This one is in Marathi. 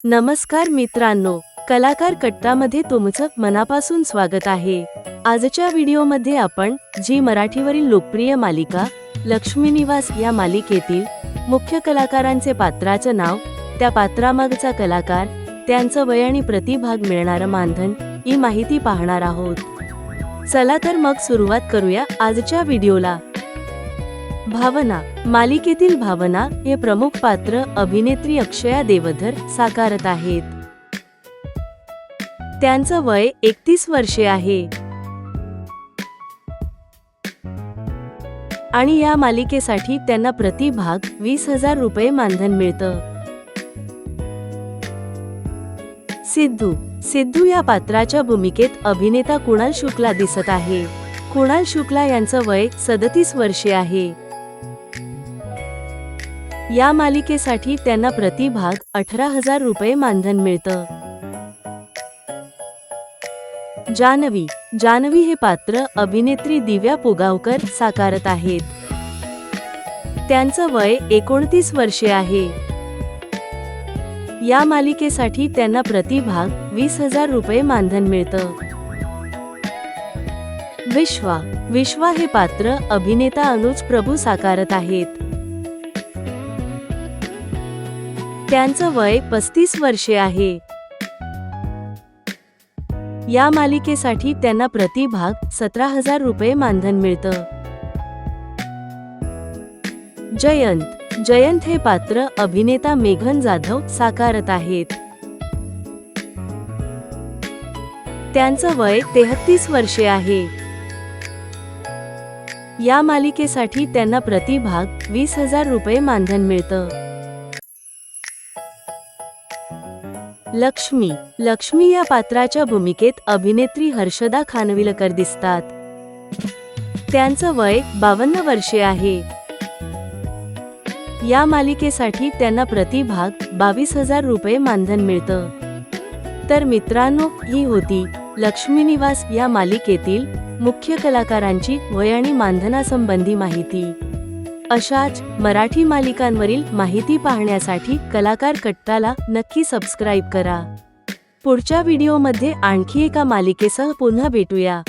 नमस्कार मित्रांनो, कलाकार कट्टामध्ये तुमचं मनापासून स्वागत आहे। आजच्या व्हिडिओमध्ये आपण झी मराठीवरील लोकप्रिय मालिका लक्ष्मी निवास या मालिकेतील मुख्य कलाकारांचे पात्राचं नाव, त्या पात्रामागचा कलाकार, त्यांचं वय आणि प्रतिभाग मिळणारं मानधन ही माहिती पाहणार आहोत। चला तर मग सुरुवात करूया आजच्या व्हिडिओला। भावना मालिकेतील भावना हे प्रमुख पात्र अभिनेत्री अक्षया देवधर साकारत आहेत। त्यांचं वय 31 वर्षे आहे आणि या मालिकेसाठी त्यांना प्रतिभाग 20,000 रुपये मानधन मिळतं। सिद्धू या पात्राच्या भूमिकेत अभिनेता कुणाल शुक्ला दिसत आहे। कुणाल शुक्ला यांचं वय 37 वर्षे आहे। या मालिकेसाठी त्यांना प्रतिभाग 18,000 रुपये मानधन मिळतं। जानवी हे पात्र अभिनेत्री दिव्या पुगावकर साकारत आहेत। त्यांचं वय 29 वर्षे आहे। या मालिकेसाठी त्यांना प्रतिभाग 20,000 रुपये मानधन मिळतं। विश्वा हे पात्र अभिनेता अनुज प्रभू साकारत आहेत। त्यांचं वय 35 वर्षे आहे। या मालिकेसाठी त्यांना प्रतिभाग 17,000 रुपये मानधन मिळतं। जयंत हे पात्र अभिनेता मेघन जाधव साकारत आहेत। त्यांचं वय 33 वर्षे आहे। या मालिकेसाठी त्यांना प्रतिभाग 20,000 रुपये मानधन मिळतं। लक्ष्मी या पात्राच्या भूमिकेत अभिनेत्री हर्षदा खानविलकर दिसतात। त्यांचं वय 52 वर्षे आहे। या मालिकेसाठी त्यांना प्रतिभाग 22,000 रुपये मानधन मिळतं। तर मित्रांनो, ही होती लक्ष्मी निवास या मालिकेतील मुख्य कलाकारांची वय आणि मानधनासंबंधी माहिती। अशाच मराठी मालिकांवरील माहिती पाहण्यासाठी कलाकार कट्टाला नक्की सबस्क्राईब करा। पुढच्या व्हिडिओमध्ये आणखी एका मालिकेसह पुन्हा भेटूया।